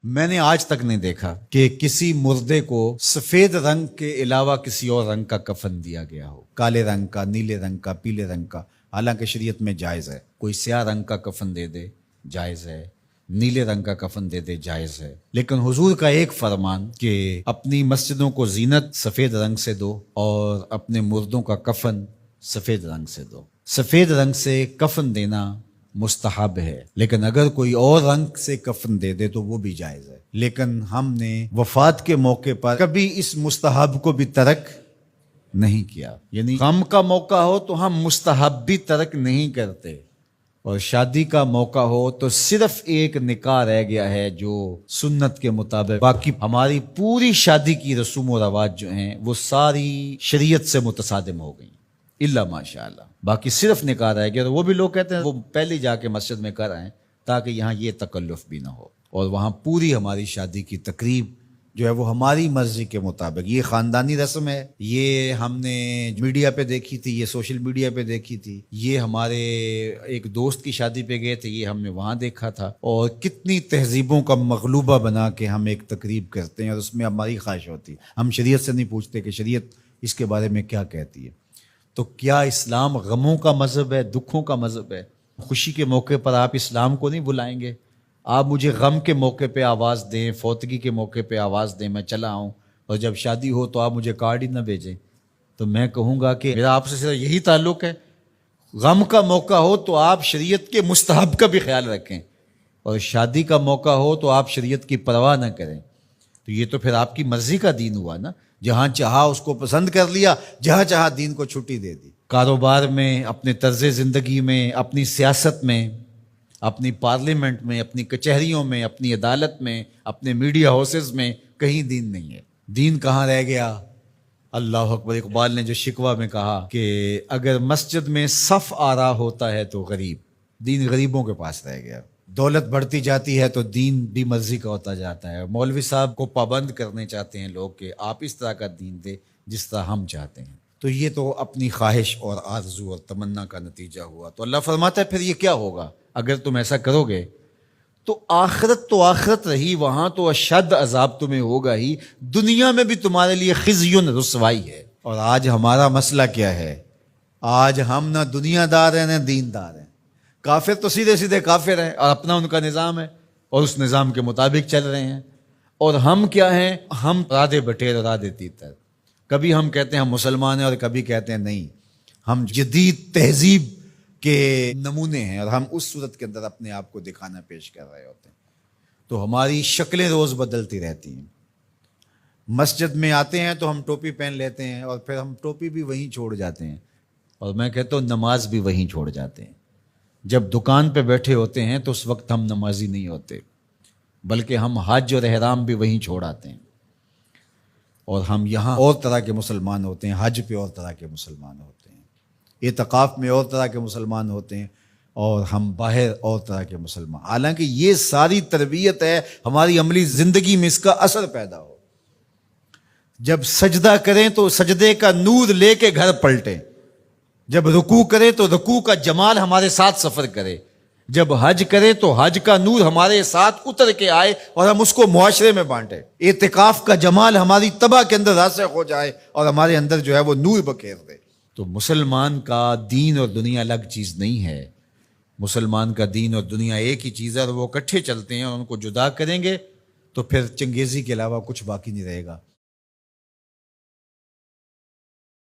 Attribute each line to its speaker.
Speaker 1: میں نے آج تک نہیں دیکھا کہ کسی مردے کو سفید رنگ کے علاوہ کسی اور رنگ کا کفن دیا گیا ہو، کالے رنگ کا، نیلے رنگ کا، پیلے رنگ کا۔ حالانکہ شریعت میں جائز ہے، کوئی سیاہ رنگ کا کفن دے دے جائز ہے، نیلے رنگ کا کفن دے دے جائز ہے، لیکن حضور کا ایک فرمان کہ اپنی مسجدوں کو زینت سفید رنگ سے دو اور اپنے مردوں کا کفن سفید رنگ سے دو۔ سفید رنگ سے کفن دینا مستحب ہے، لیکن اگر کوئی اور رنگ سے کفن دے دے تو وہ بھی جائز ہے۔ لیکن ہم نے وفات کے موقع پر کبھی اس مستحب کو بھی ترک نہیں کیا، یعنی غم کا موقع ہو تو ہم مستحب بھی ترک نہیں کرتے، اور شادی کا موقع ہو تو صرف ایک نکاح رہ گیا ہے جو سنت کے مطابق، باقی ہماری پوری شادی کی رسوم و رواج جو ہیں وہ ساری شریعت سے متصادم ہو گئی، الا ماشاء اللہ۔ باقی صرف نکاح رہ گیا، تو وہ بھی لوگ کہتے ہیں وہ پہلے جا کے مسجد میں کر آئیں تاکہ یہاں یہ تکلف بھی نہ ہو، اور وہاں پوری ہماری شادی کی تقریب جو ہے وہ ہماری مرضی کے مطابق۔ یہ خاندانی رسم ہے، یہ ہم نے میڈیا پہ دیکھی تھی، یہ سوشل میڈیا پہ دیکھی تھی، یہ ہمارے ایک دوست کی شادی پہ گئے تھے، یہ ہم نے وہاں دیکھا تھا، اور کتنی تہذیبوں کا مغلوبہ بنا کے ہم ایک تقریب کرتے ہیں اور اس میں ہماری خواہش ہوتی ہے۔ ہم شریعت سے نہیں پوچھتے کہ شریعت اس کے بارے میں کیا کہتی ہے۔ تو کیا اسلام غموں کا مذہب ہے، دکھوں کا مذہب ہے؟ خوشی کے موقع پر آپ اسلام کو نہیں بلائیں گے؟ آپ مجھے غم کے موقع پہ آواز دیں، فوتگی کے موقع پہ آواز دیں، میں چلا آؤں، اور جب شادی ہو تو آپ مجھے کارڈ ہی نہ بھیجیں، تو میں کہوں گا کہ میرا آپ سے صرف یہی تعلق ہے۔ غم کا موقع ہو تو آپ شریعت کے مستحب کا بھی خیال رکھیں، اور شادی کا موقع ہو تو آپ شریعت کی پرواہ نہ کریں۔ تو یہ تو پھر آپ کی مرضی کا دین ہوا نا، جہاں چاہا اس کو پسند کر لیا، جہاں چاہا دین کو چھٹی دے دی۔ کاروبار میں، اپنے طرز زندگی میں، اپنی سیاست میں، اپنی پارلیمنٹ میں، اپنی کچہریوں میں، اپنی عدالت میں، اپنے میڈیا ہاؤسز میں کہیں دین نہیں ہے۔ دین کہاں رہ گیا؟ اللہ اکبر۔ اقبال نے جو شکوہ میں کہا کہ اگر مسجد میں صف آ رہا ہوتا ہے تو غریب، دین غریبوں کے پاس رہ گیا۔ دولت بڑھتی جاتی ہے تو دین بھی مرضی کا ہوتا جاتا ہے۔ مولوی صاحب کو پابند کرنے چاہتے ہیں لوگ کہ آپ اس طرح کا دین دے جس طرح ہم چاہتے ہیں، تو یہ تو اپنی خواہش اور آرزو اور تمنا کا نتیجہ ہوا۔ تو اللہ فرماتا ہے پھر یہ کیا ہوگا اگر تم ایسا کرو گے تو آخرت رہی، وہاں تو اشد عذاب تمہیں ہوگا ہی، دنیا میں بھی تمہارے لیے خزی رسوائی ہے۔ اور آج ہمارا مسئلہ کیا ہے؟ آج ہم نہ دنیا دار ہیں نہ دین دار ہیں۔ کافر تو سیدھے سیدھے کافر ہیں اور اپنا ان کا نظام ہے اور اس نظام کے مطابق چل رہے ہیں، اور ہم کیا ہیں؟ ہم رادے بٹیر اور رادے تیتر۔ کبھی ہم کہتے ہیں ہم مسلمان ہیں اور کبھی کہتے ہیں نہیں، ہم جدید تہذیب کے نمونے ہیں، اور ہم اس صورت کے اندر اپنے آپ کو دکھانا پیش کر رہے ہوتے ہیں۔ تو ہماری شکلیں روز بدلتی رہتی ہیں۔ مسجد میں آتے ہیں تو ہم ٹوپی پہن لیتے ہیں، اور پھر ہم ٹوپی بھی وہیں چھوڑ جاتے ہیں، اور میں کہتا ہوں نماز بھی وہیں چھوڑ جاتے ہیں۔ جب دکان پہ بیٹھے ہوتے ہیں تو اس وقت ہم نمازی نہیں ہوتے، بلکہ ہم حج اور احرام بھی وہیں چھوڑ آتے ہیں، اور ہم یہاں اور طرح کے مسلمان ہوتے ہیں، حج پہ اور طرح کے مسلمان ہوتے ہیں، اعتکاف میں اور طرح کے مسلمان ہوتے ہیں، اور ہم باہر اور طرح کے مسلمان۔ حالانکہ یہ ساری تربیت ہے ہماری عملی زندگی میں اس کا اثر پیدا ہو۔ جب سجدہ کریں تو سجدے کا نور لے کے گھر پلٹیں، جب رکوع کرے تو رکوع کا جمال ہمارے ساتھ سفر کرے، جب حج کرے تو حج کا نور ہمارے ساتھ اتر کے آئے اور ہم اس کو معاشرے میں بانٹیں، اعتکاف کا جمال ہماری طبع کے اندر راسخ ہو جائے اور ہمارے اندر جو ہے وہ نور بکھیر دے۔ تو مسلمان کا دین اور دنیا الگ چیز نہیں ہے، مسلمان کا دین اور دنیا ایک ہی چیز ہے، اور وہ اکٹھے چلتے ہیں، اور ان کو جدا کریں گے تو پھر چنگیزی کے علاوہ کچھ باقی نہیں رہے گا۔